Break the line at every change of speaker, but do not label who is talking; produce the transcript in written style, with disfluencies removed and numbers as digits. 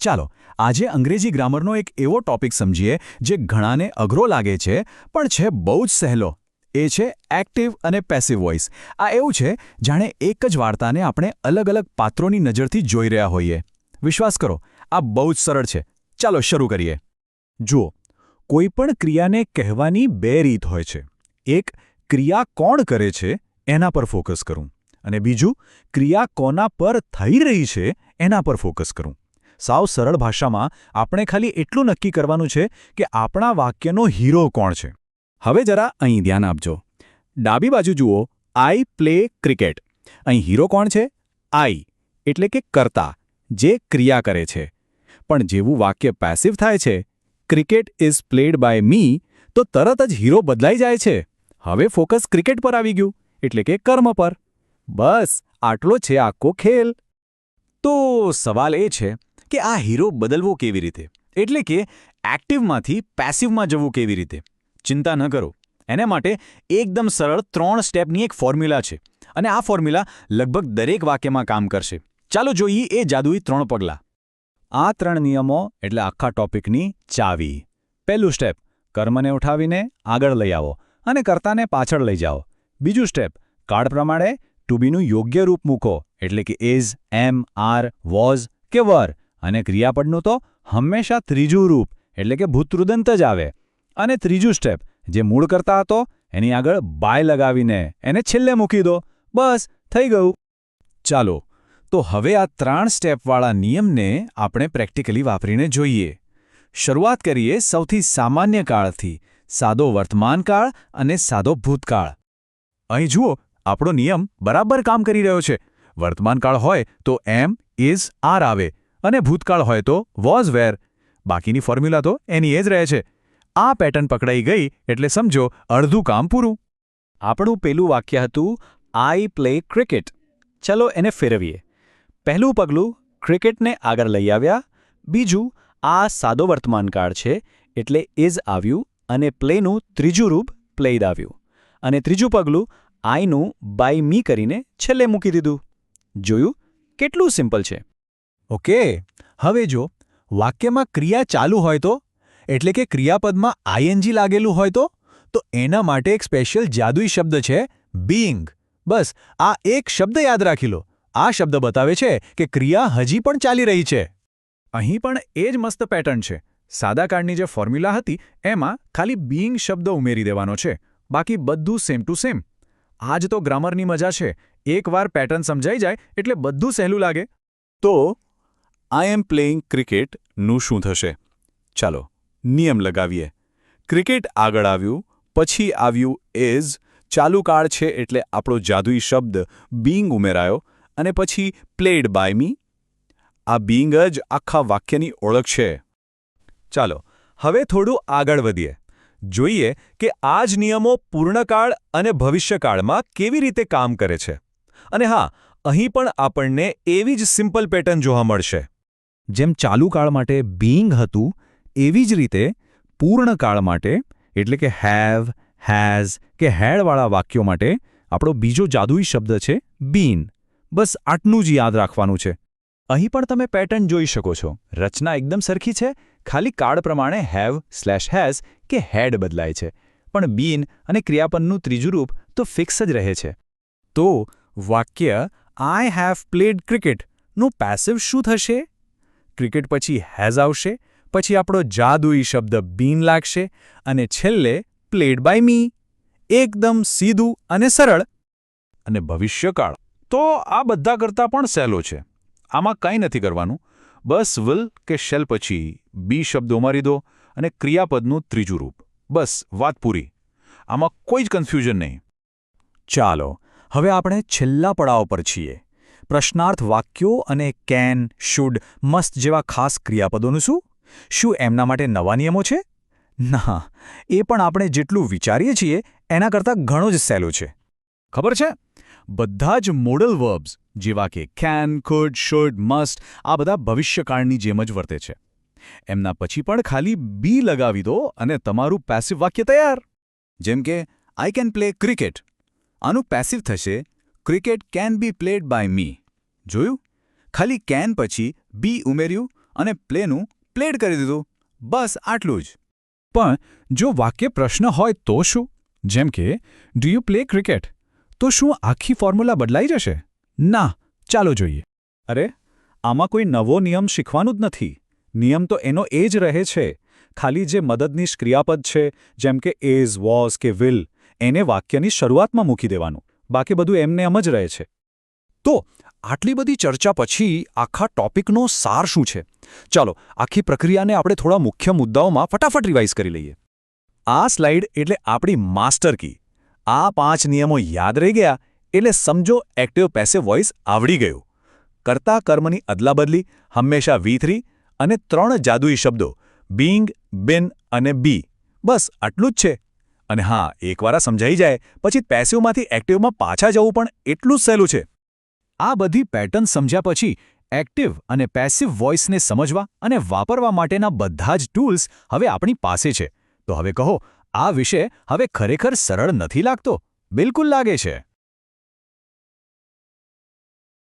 ચાલો આજે અંગ્રેજી ગ્રામરનો એક એવો ટોપિક સમજીએ જે ઘણાને અઘરો લાગે છે પણ છે બહુ જ સહેલો. એ છે એક્ટિવ અને પેસિવ વોઇસ. આ એવું છે જાણે એક જ વાર્તાને આપણે અલગ અલગ પાત્રોની નજરથી જોઈ રહ્યા હોઈએ. વિશ્વાસ કરો, આ બહુ જ સરળ છે. ચાલો શરૂ કરીએ. જુઓ, કોઈપણ ક્રિયાને કહેવાની બે રીત હોય છે. એક, ક્રિયા કોણ કરે છે એના પર ફોકસ કરું, અને બીજું, ક્રિયા કોના પર થઈ રહી છે એના પર ફોકસ કરું. સાવ સરળ ભાષામાં આપણે ખાલી એટલું નક્કી કરવાનું છે કે આપણા વાક્યનો હીરો કોણ છે. હવે જરા અહીં ધ્યાન આપજો. ડાબી બાજુ જુઓ, આઈ પ્લે ક્રિકેટ. અહીં હીરો કોણ છે? આઈ, એટલે કે કર્તા, જે ક્રિયા કરે છે. પણ જેવું વાક્ય પેસિવ થાય છે, cricket is played by me, તો તરત જ હીરો બદલાઈ જાય છે. હવે ફોકસ ક્રિકેટ પર આવી ગયું, એટલે કે કર્મ પર. બસ આટલો છે આખો ખેલ. તો સવાલ એ છે કે આ હીરો બદલવો કેવી રીતે? એટલે કે એક્ટિવમાંથી પેસિવમાં જવું કેવી રીતે? ચિંતા ન કરો, એને માટે એકદમ સરળ 3 સ્ટેપની એક ફોર્મ્યુલા છે, અને આ ફોર્મ્યુલા લગભગ દરેક વાક્યમાં કામ કરશે. ચાલો જોઈએ એ જાદુઈ 3 પગલાં. આ 3 નિયમો એટલે આખા ટોપિકની ચાવી. પહેલું સ્ટેપ, કર્મને ઉઠાવીને આગળ લઈ આવો અને કર્તાને પાછળ લઈ જાઓ. બીજું સ્ટેપ, કાર્ડ પ્રમાણે ટુ બીનું યોગ્ય રૂપ મૂકો, એટલે કે ઇઝ, એમ, આર, વોઝ કે વર, અને ક્રિયાપદનું તો હંમેશા ત્રીજું રૂપ, એટલે કે ભૂતૃદંત જ આવે. અને ત્રીજું સ્ટેપ, જે મૂળ કર્તા હતો એની આગળ બાય લગાવીને એને છેલ્લે મૂકી દો. બસ થઈ ગયું. ચાલો તો હવે આ 3 સ્ટેપવાળા નિયમને આપણે પ્રેક્ટિકલી વાપરીને જોઈએ. શરૂઆત કરીએ સૌથી સામાન્ય કાળથી, સાદો વર્તમાનકાળ અને સાદો ભૂતકાળ. અહીં જુઓ, આપણો નિયમ બરાબર કામ કરી રહ્યો છે. વર્તમાનકાળ હોય તો એમ, ઇઝ, આર આવે, અને ભૂતકાળ હોય તો વોઝ, વેર. બાકીની ફોર્મ્યુલા તો એની એ જ રહે છે. આ પેટર્ન પકડાઈ ગઈ એટલે સમજો અડધું કામ પૂરું. આપણું પેલું વાક્ય હતું આઈ પ્લે ક્રિકેટ. ચલો એને ફેરવીએ. પહેલું પગલું, ક્રિકેટને આગળ લઈ આવ્યા. બીજું, આ સાદો વર્તમાનકાળ છે એટલે ઇઝ આવ્યું, અને પ્લેનું ત્રીજું રૂપ પ્લેડ આવ્યું. અને ત્રીજું પગલું, આઈનું બાય મી કરીને છેલ્લે મૂકી દીધું. જોયું? કેટલું સિમ્પલ છે. ઓકે, હવે જો વાક્યમાં ક્રિયા ચાલુ હોય તો, એટલે કે ક્રિયાપદમાં આઈએનજી લાગેલું હોય તો એના માટે એક સ્પેશિયલ જાદુઈ શબ્દ છે, બીઇંગ. બસ આ એક શબ્દ યાદ રાખી લો. આ શબ્દ બતાવે છે કે ક્રિયા હજી પણ ચાલી રહી છે. અહીં પણ એ જ મસ્ત પેટર્ન છે. સાદા કાળની જે ફોર્મ્યુલા હતી એમાં ખાલી બીઇંગ શબ્દ ઉમેરી દેવાનો છે. બાકી બધું સેમ ટુ સેમ. આ જ તો ગ્રામરની મજા છે. એકવાર પેટર્ન સમજાઈ જાય એટલે બધું સહેલું લાગે. તો આઈ એમ પ્લેઇંગ ક્રિકેટનું શું થશે? ચાલો નિયમ લગાવીએ. ક્રિકેટ આગળ આવ્યું, પછી આવ્યું ઇઝ, ચાલુ કાળ છે એટલે આપણો જાદુઈ શબ્દ બીઇંગ ઉમેરાયો, અને પછી પ્લેડ બાય મી. આ બીઇંગ જ આખા વાક્યની ઓળખ છે. ચાલો હવે થોડું આગળ વધીએ. જોઈએ કે આ જ નિયમો પૂર્ણકાળ અને ભવિષ્યકાળમાં કેવી રીતે કામ કરે છે. અને હા, અહીં પણ આપણને એવી જ સિમ્પલ પેટર્ન જોવા મળશે. જેમ ચાલુ કાળ માટે બીઇંગ હતું, એવી જ રીતે પૂર્ણકાળ માટે, એટલે કે હેવ, હેઝ કે હેડવાળા વાક્યો માટે આપણો બીજો જાદુઈ શબ્દ છે બીન. બસ આટલું જ યાદ રાખવાનું છે. અહીં પણ તમે પેટર્ન જોઈ શકો છો. રચના એકદમ સરખી છે, ખાલી કાળ પ્રમાણે હેવ/હેઝ કે હેડ બદલાય છે, પણ બીન અને ક્રિયાપદનું ત્રીજું રૂપ તો ફિક્સ જ રહે છે. તો વાક્ય આઈ હેવ પ્લેડ ક્રિકેટનું પેસિવ શું થશે? ક્રિકેટ પછી હેઝ આવશે, પછી આપણો જાદુઈ શબ્દ બીન લાગશે, અને છેલ્લે પ્લેડ બાય મી. એકદમ સીધું અને સરળ. અને ભવિષ્યકાળ તો આ બધા કરતાં પણ સહેલો છે. આમાં કંઈ નથી કરવાનું. બસ વિલ કે શેલ પછી બી શબ્દ ઉમેરી દો અને ક્રિયાપદનું ત્રીજું રૂપ. બસ વાત પૂરી. આમાં કોઈ જ કન્ફ્યુઝન નહીં. ચાલો હવે આપણે છેલ્લા પડાવ પર છીએ. પ્રશ્નાર્થ વાક્યો અને કેન, શુડ, મસ્ટ જેવા ખાસ ક્રિયાપદોનું શું? શું એમના માટે નવા નિયમો છે? ના, એ પણ આપણે જેટલું વિચારીએ છીએ એના કરતાં ઘણો જ સહેલો છે. ખબર છે, બધા જ મોડલ વર્બ્સ જેવા કે કેન, કુડ, શુડ, મસ્ટ, આ બધા ભવિષ્યકાળની જેમ જ વર્તે છે. એમના પછી પણ ખાલી બી લગાવી દો અને તમારું પેસિવ વાક્ય તૈયાર. જેમ કે આઈ કેન પ્લે ક્રિકેટ. આનું પેસિવ થશે cricket can be played by me. જોયું? ખાલી કેન પછી બી ઉમેર્યું અને પ્લેનું પ્લેડ કરી દીધું. બસ આટલું જ.
પણ જો વાક્ય પ્રશ્ન હોય તો શું? જેમ કે ડુ યુ પ્લે ક્રિકેટ? તો શું આખી ફોર્મ્યુલા બદલાઈ જશે? ના, ચાલો જોઈએ.
અરે, આમાં કોઈ નવો નિયમ શીખવાનું જ નથી. નિયમ તો એનો એ જ રહે છે. ખાલી જે મદદનીશ ક્રિયાપદ છે, જેમ કે ઇઝ, વોઝ કે વિલ, એને વાક્યની શરૂઆતમાં મૂકી દેવાનું. બાકી બધું એમને એમ જ રહે છે.
તો આટલી બધી ચર્ચા પછી આખા ટોપિકનો સાર શું છે? ચાલો આખી પ્રક્રિયાને આપણે થોડા મુખ્ય મુદ્દાઓમાં ફટાફટ રિવાઇઝ કરી લઈએ. આ સ્લાઇડ એટલે આપણી માસ્ટર કી. આ 5 નિયમો યાદ રહી ગયા એટલે સમજો એક્ટિવ પેસિવ વોઇસ આવડી ગયું. કર્તા કર્મની અદલાબદલી હંમેશા V3 અને 3 જાદુઈ શબ્દો બીંગ, બીન અને બી. બસ આટલું જ છે. અને હા, એકવાર આ સમજાઈ જાય પછી પેસિવમાંથી એક્ટિવમાં પાછા જવું પણ એટલું જ સહેલું છે. આ બધી પેટર્ન સમજ્યા પછી એક્ટિવ અને પેસિવ વોઇસને સમજવા અને વાપરવા માટેના બધા જ ટૂલ્સ હવે આપણી પાસે છે. તો હવે કહો, આ વિષય હવે ખરેખર સરળ નથી લાગતો? બિલકુલ લાગે છે.